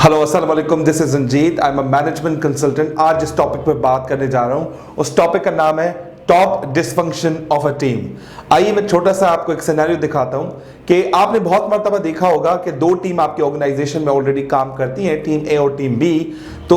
Hello अस्सलाम वालेकुम, this is Ranjit. I am a management consultant. आज जिस टॉपिक पे बात करने जा रहा हूं उस टॉपिक का नाम है top dysfunction of a team. आइए मैं छोटा सा आपको एक सिनेरियो दिखाता हूं कि आपने बहुत मर्तबा देखा होगा कि दो टीम आपके ऑर्गेनाइजेशन में ऑलरेडी काम करती हैं, टीम ए और टीम बी। तो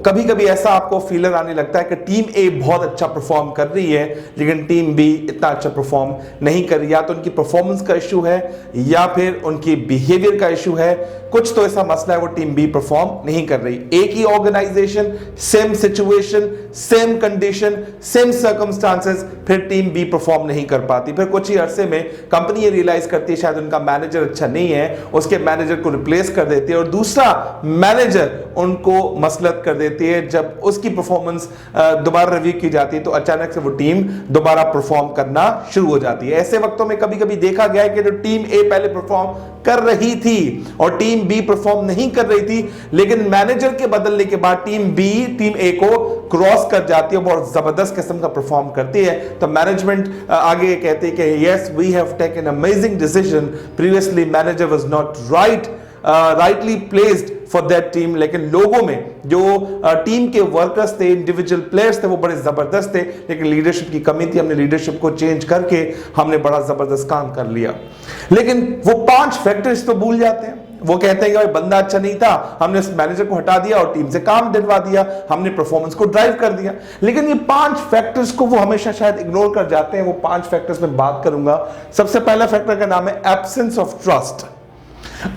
कभी कभी ऐसा आपको फीलर आने लगता है कि टीम ए बहुत अच्छा परफॉर्म कर रही है लेकिन टीम बी इतना अच्छा परफॉर्म नहीं कर रही। या तो उनकी परफॉर्मेंस का इशू है या फिर उनकी बिहेवियर का इशू है, कुछ तो ऐसा मसला है, वो टीम बी परफॉर्म नहीं कर रही। एक ही organization, same situation, same condition, same circumstances, फिर टीम बी परफॉर्म नहीं कर पाती। फिर कुछ ही अरसे में कंपनी ये रियलाइज करती है शायद उनका मैनेजर अच्छा नहीं है, उसके मैनेजर को रिप्लेस कर देती है और दूसरा मैनेजर उनको मसलत कर देती है। जब उसकी परफॉर्मेंस दोबारा रिव्यू की जाती है तो अचानक से वो टीम दोबारा परफॉर्म करना शुरू हो जाती है। ऐसे वक्तों में कभी कभी देखा गया है कि जो टीम ए पहले परफॉर्म कर रही थी और टीम बी परफॉर्म नहीं कर रही थी, लेकिन मैनेजर के बदलने के बाद टीम बी टीम ए को क्रॉस कर जाती है, बहुत जबरदस्त किस्म का परफॉर्म करती है। तो मैनेजमेंट आगे कहती है कि yes we have taken amazing decision, previously manager was not rightly placed for that team. लेकिन लोगों में जो टीम के वर्कर्स थे, इंडिविजुअल प्लेयर्स थे, वो बड़े जबरदस्त थे, लेकिन लीडरशिप की कमी थी। हमने लीडरशिप को चेंज करके हमने बड़ा जबरदस्त काम कर लिया। लेकिन वो 5 फैक्टर्स तो भूल जाते हैं। वो कहते हैं कि भाई बंदा अच्छा नहीं था, हमने उस मैनेजर को हटा दिया और टीम से काम दिलवा दिया, हमने परफॉर्मेंस को ड्राइव कर दिया। लेकिन ये 5 फैक्टर्स को वो हमेशा शायद इग्नोर कर जाते हैं। वो 5 फैक्टर्स में बात करूंगा। सबसे पहला फैक्टर का नाम है एब्सेंस ऑफ ट्रस्ट।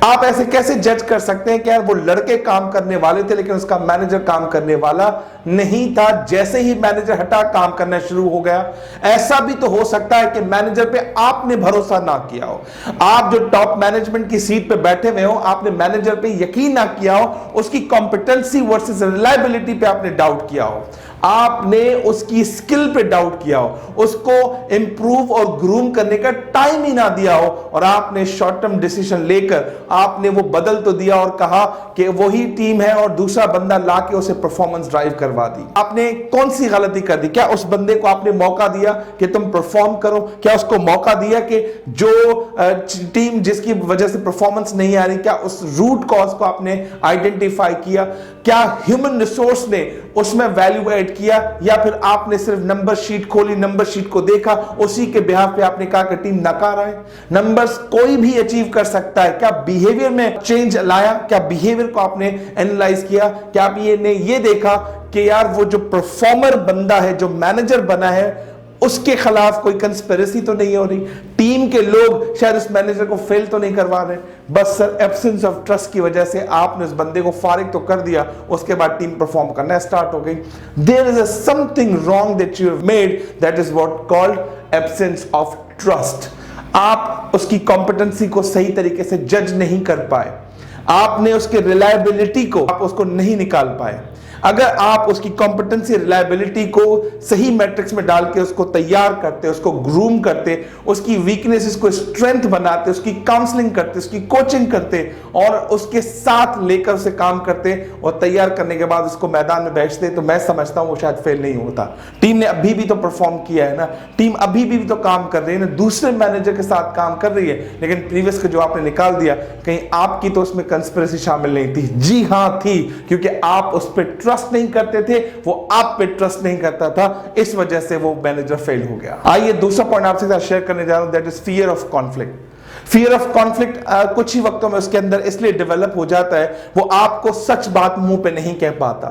आप ऐसे कैसे जज कर सकते हैं कि यार वो लड़के काम करने वाले थे लेकिन उसका मैनेजर काम करने वाला नहीं था, जैसे ही मैनेजर हटा काम करना शुरू हो गया। ऐसा भी तो हो सकता है कि मैनेजर पे आपने भरोसा ना किया हो, आप जो टॉप मैनेजमेंट की सीट पे बैठे हुए हो, आपने मैनेजर पे यकीन ना किया हो, उसकी कॉम्पिटेंसी वर्सेस रिलायबिलिटी पे आपने डाउट किया हो, आपने उसकी स्किल पे डाउट किया हो, उसको इंप्रूव और ग्रूम करने का टाइम ही ना दिया हो और आपने शॉर्ट टर्म डिसीजन लेकर आपने वो बदल तो दिया और कहा कि वही टीम है और दूसरा बंदा लाके उसे परफॉर्मेंस ड्राइव करवा दी। आपने कौन सी गलती कर दी? क्या उस बंदे को आपने मौका दिया कि तुम परफॉर्म करो? क्या उसको मौका दिया कि जो टीम जिसकी वजह से परफॉर्मेंस नहीं आ रही, क्या उस रूट कॉज को आपने आइडेंटिफाई किया? क्या ह्यूमन रिसोर्स ने उसमें वैल्यू ऐड किया या फिर आपने सिर्फ नंबर शीट खोली, नंबर शीट को देखा, उसी के बिहाफ पे आपने कहा कि टीम नकार है? नंबर्स कोई भी अचीव कर सकता है। क्या बिहेवियर में चेंज लाया? क्या बिहेवियर को आपने एनालाइज किया? क्या आप ये देखा कि यार वो जो परफॉर्मर बंदा है, जो मैनेजर बना है, उसके खिलाफ कोई कंस्पिरेसी तो नहीं हो रही? टीम के लोग शायद उस मैनेजर को फेल तो नहीं करवा रहे? बस सर एब्सेंस ऑफ ट्रस्ट की वजह से आपने उस बंदे को फारिग तो कर दिया, उसके बाद टीम परफॉर्म करना स्टार्ट हो गई। There is something wrong that you have made, that is what called absence of trust. आप उसकी कॉम्पिटेंसी को सही तरीके से जज नहीं कर पाए, आपने उसके रिलायबिलिटी को आप उसको नहीं निकाल पाए। अगर आप उसकी कॉम्पिटेंसी, रिलायबिलिटी को सही मैट्रिक्स में डाल के उसको तैयार करते, उसको ग्रूम करते, उसकी वीकनेसेस को स्ट्रेंथ बनाते, उसकी काउंसलिंग करते, उसकी कोचिंग करते और उसके साथ लेकर उसे काम करते और तैयार करने के बाद उसको मैदान में बैठते, तो मैं समझता हूं वो शायद फेल नहीं होता। टीम ने अभी भी तो परफॉर्म किया है ना, टीम अभी भी तो काम कर रही है ना, दूसरे मैनेजर के साथ काम कर रही है, लेकिन प्रीवियस को जो आपने निकाल दिया, कहीं आपकी तो उसमें कंस्पिरेसी शामिल नहीं थी? जी हां थी, क्योंकि आप उस पर ट्रस्ट नहीं करते थे, वो आप पे ट्रस्ट नहीं करता था, इस वजह से वो मैनेजर फेल हो गया। आइए दूसरा पॉइंट आपसे साथ शेयर करने जा रहा हूं, that is fear of conflict. Fear of conflict कुछ ही वक्तों में उसके अंदर इसलिए डेवलप हो जाता है, वो आपको सच बात मुंह पे नहीं कह पाता,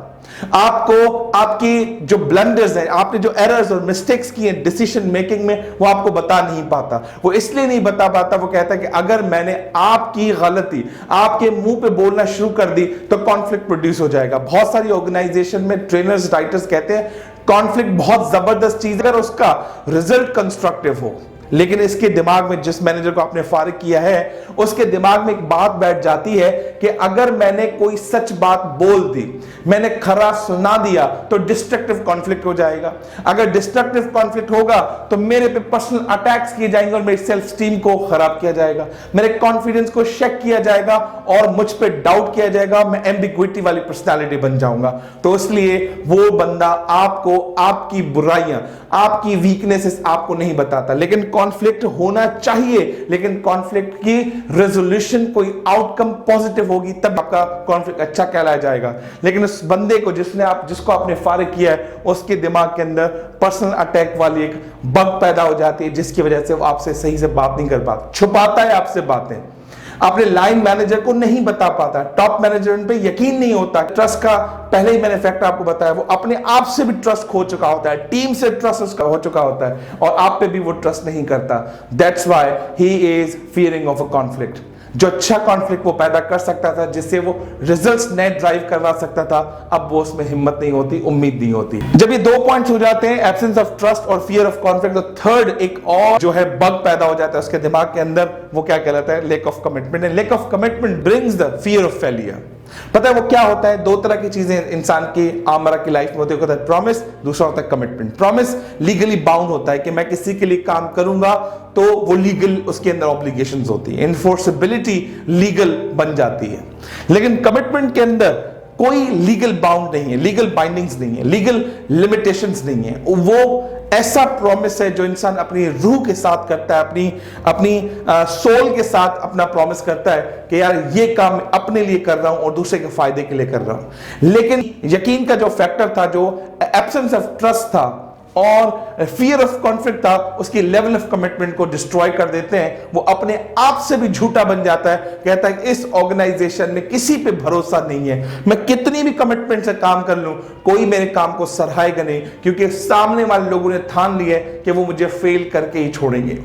आपको आपकी जो ब्लंडर्स हैं, आपने जो एरर्स और मिस्टेक्स की हैं डिसीजन मेकिंग में, वो आपको बता नहीं पाता। वो इसलिए नहीं बता पाता, वो कहता है कि अगर मैंने आपकी गलती आपके मुंह पे बोलना शुरू कर दी तो कॉन्फ्लिक्ट प्रोड्यूस हो जाएगा। बहुत सारी ऑर्गेनाइजेशन में ट्रेनर्स, राइटर्स कहते हैं कॉन्फ्लिक्ट बहुत जबरदस्त चीज है अगर उसका रिजल्ट कंस्ट्रक्टिव हो। लेकिन इसके दिमाग में, जिस मैनेजर को आपने फारिग किया है, उसके दिमाग में एक बात बैठ जाती है कि अगर मैंने कोई सच बात बोल दी, मैंने खरा सुना दिया, तो डिस्ट्रक्टिव कॉन्फ्लिक्ट हो जाएगा। अगर डिस्ट्रक्टिव कॉन्फ्लिक्ट होगा तो मेरे पे पर्सनल अटैक्स किए जाएंगे और मेरी सेल्फ स्टीम को खराब किया जाएगा, मेरे कॉन्फिडेंस को शेक किया जाएगा और मुझ पे डाउट किया जाएगा, मैं एम्बिग्विटी वाली पर्सनालिटी बन जाऊंगा। तो इसलिए वो बंदा आपको आपकी बुराइयां, आपकी वीकनेसेस आपको नहीं बताता, लेकिन कॉन्फ्लिक्ट होना चाहिए, लेकिन कॉन्फ्लिक्ट की रेजोल्यूशन कोई आउटकम पॉजिटिव होगी तब आपका कॉन्फ्लिक्ट अच्छा कहलाया जाएगा। लेकिन उस बंदे को जिसको आपने फारिग किया है, उसके दिमाग के अंदर पर्सनल अटैक वाली एक बग पैदा हो जाती है, जिसकी वजह से वो आपसे सही से बात नहीं कर पाता, छुपाता है आपसे बातें, अपने लाइन मैनेजर को नहीं बता पाता, टॉप मैनेजमेंट पे यकीन नहीं होता। ट्रस्ट का पहले ही मैंने फैक्टर आपको बताया, वो अपने आप से भी ट्रस्ट खो चुका होता है, टीम से ट्रस्ट उसका हो चुका होता है, और आप पे भी वो ट्रस्ट नहीं करता। That's why he is fearing of a conflict. जो अच्छा कॉन्फ्लिक्ट वो पैदा कर सकता था, जिससे वो रिजल्ट्स नए ड्राइव करवा सकता था, अब वो उसमें हिम्मत नहीं होती, उम्मीद नहीं होती। जब ये दो पॉइंट्स हो जाते हैं, एब्सेंस ऑफ ट्रस्ट और फियर ऑफ कॉन्फ्लिक्ट, तो थर्ड एक और जो है बग पैदा हो जाता है उसके दिमाग के अंदर, वो क्या कहलाता है? Lack of commitment. And lack of commitment brings the fear of failure. पता है वो क्या होता है? दो तरह की चीजें इंसान की आमरा की लाइफ में होती है, प्रॉमिस, दूसरा होता है कमिटमेंट। प्रॉमिस लीगली बाउंड होता है कि मैं किसी के लिए काम करूंगा तो वो लीगल, उसके अंदर ऑब्लिगेशंस होती है, इन्फोर्सेबिलिटी लीगल बन जाती है। लेकिन कमिटमेंट के अंदर कोई लीगल बाउंड नहीं है, लीगल बाइंडिंग्स नहीं है, लीगल लिमिटेशंस नहीं है। वो ऐसा प्रॉमिस है जो इंसान अपनी रूह के साथ करता है, अपनी सोल के साथ अपना प्रॉमिस करता है कि यार ये काम मैं अपने लिए कर रहा हूं और दूसरे के फायदे के लिए कर रहा हूं। लेकिन यकीन का जो फैक्टर था, जो एब्सेंस ऑफ ट्रस्ट था और फियर ऑफ कॉन्फ्लिक्ट था, उसकी लेवल ऑफ कमिटमेंट को डिस्ट्रॉय कर देते हैं। वो अपने आप से भी झूठा बन जाता है, कहता है कि इस ऑर्गेनाइजेशन में किसी पे भरोसा नहीं है, मैं कितनी भी कमिटमेंट से काम कर लूं कोई मेरे काम को सराहेगा नहीं, क्योंकि सामने वाले लोगों ने ठान लिया है कि वो मुझे फेल करके ही छोड़ेंगे।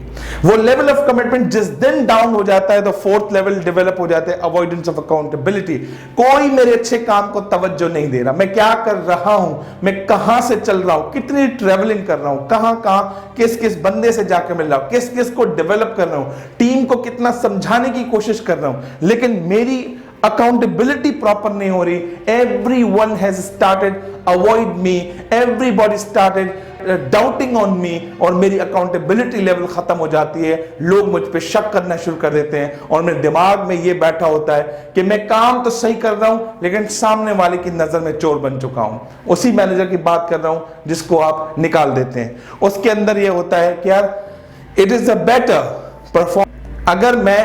वो लेवल ऑफ कमिटमेंट जिस दिन डाउन हो जाता है तो फोर्थ लेवल डेवलप हो जाता है, अवॉइडेंस ऑफ अकाउंटेबिलिटी। कोई मेरे अच्छे काम को तवज्जो नहीं दे रहा, मैं क्या कर रहा हूं, मैं कहां से चल रहा हूं, कितनी ट्रेवलिंग कर रहा हूं, कहां किस किस बंदे से जाकर मिल रहा हूं, किस किस को डेवलप कर रहा हूं, टीम को कितना समझाने की कोशिश कर रहा हूं, लेकिन मेरी अकाउंटेबिलिटी प्रॉपर नहीं हो रही। Everyone has started avoid me, everybody started doubting on me, और मेरी अकाउंटेबिलिटी लेवल खत्म हो जाती है। लोग मुझ पे शक करना शुरू कर देते हैं और मेरे दिमाग में ये बैठा होता है कि मैं काम तो सही कर रहा हूं, लेकिन सामने वाले की नजर में चोर बन चुका हूं। उसी मैनेजर की बात कर रहा हूं जिसको आप निकाल देते हैं। उसके अंदर ये होता है कि यार it is a better perform, अगर मैं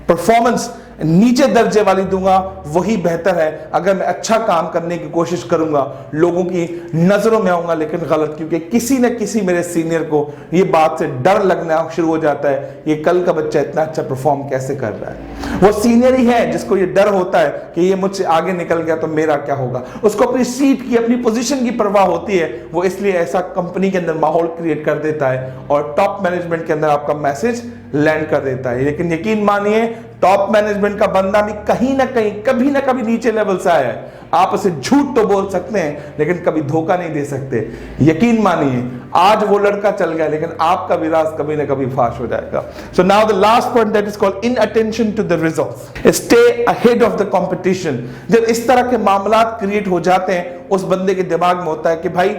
परफॉर्मेंस नीचे दर्जे वाली दूंगा वही बेहतर है, अगर मैं अच्छा काम करने की कोशिश करूंगा, लोगों की नजरों में आऊंगा लेकिन गलत, क्योंकि किसी न किसी मेरे सीनियर को ये बात से डर लगना शुरू हो जाता है, ये कल का बच्चा इतना अच्छा परफॉर्म कैसे कर रहा है। वो सीनियर ही है जिसको ये डर होता है कि ये मुझसे आगे निकल गया तो मेरा क्या होगा। उसको अपनी सीट की, अपनी पोजीशन की परवाह होती है, वो इसलिए ऐसा कंपनी के अंदर माहौल क्रिएट कर देता है और टॉप मैनेजमेंट के अंदर आपका मैसेज लैंड कर देता है। लेकिन यकीन मानिए टॉप मैनेजमेंट का बंदा भी कहीं ना कहीं, कभी ना कभी नीचे लेवल से आया है। आप उसे झूठ तो बोल सकते हैं लेकिन कभी धोखा नहीं दे सकते। यकीन मानिए आज वो लड़का चल गया लेकिन आपका विराज कभी ना कभी फाश हो जाएगा। So now the last point that is called inattention to the results, stay ahead of the competition. जब इस तरह के मामला क्रिएट हो जाते हैं, उस बंदे के दिमाग में होता है कि भाई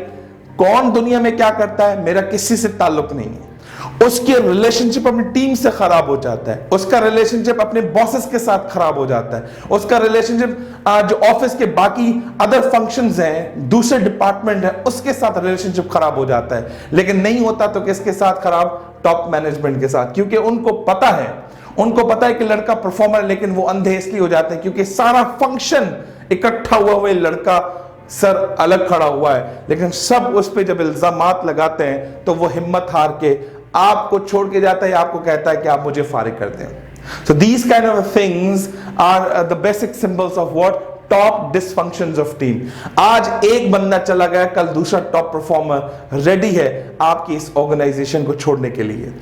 कौन दुनिया में क्या करता है, मेरा किसी से ताल्लुक नहीं है। उसके रिलेशनशिप अपनी टीम से खराब हो जाता है, उसका रिलेशनशिप अपने बॉसेस के साथ खराब हो जाता है, उसका रिलेशनशिप जो ऑफिस के बाकी अदर फंक्शंस हैं, दूसरे डिपार्टमेंट है, उसके साथ रिलेशनशिप खराब हो जाता है। लेकिन नहीं होता तो किसके साथ खराब? टॉप मैनेजमेंट के साथ, क्योंकि उनको पता है कि लड़का परफॉर्मर, लेकिन वो अंधे इसलिए हो जाते हैं क्योंकि सारा फंक्शन इकट्ठा हुआ हुआ लड़का सर अलग खड़ा हुआ है, लेकिन सब उस पर जब इल्जामात लगाते हैं तो वो हिम्मत हार के आपको छोड़ के जाता है, आपको कहता है कि आप मुझे फारिग कर दें। So these kind of things are the basic symbols of what top dysfunctions of team। आज एक बंदा चला गया, कल दूसरा टॉप परफॉर्मर रेडी है आपकी इस ऑर्गेनाइजेशन को छोड़ने के लिए।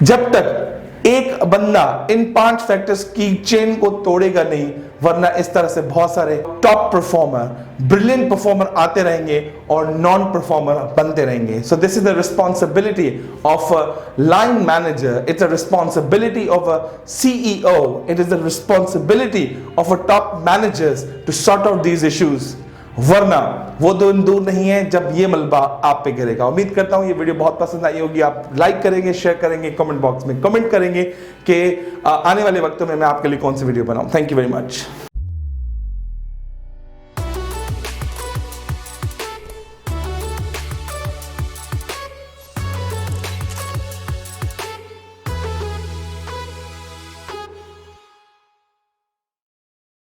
जब तक एक बंदा इन 5 फैक्टर्स की चेन को तोड़ेगा नहीं, वरना इस तरह से बहुत सारे टॉप परफॉर्मर, ब्रिलियंट परफॉर्मर आते रहेंगे और नॉन परफॉर्मर बनते रहेंगे। So this is the responsibility of a line manager, it's a responsibility of a CEO, it is the responsibility of a top managers to sort out these issues, वरना वो दिन दूर नहीं है जब ये मलबा आप पे गिरेगा। उम्मीद करता हूं ये वीडियो बहुत पसंद आई होगी। आप लाइक करेंगे, शेयर करेंगे, कमेंट बॉक्स में कमेंट करेंगे कि आने वाले वक्तों में मैं आपके लिए कौन सी वीडियो बनाऊं। Thank you very much.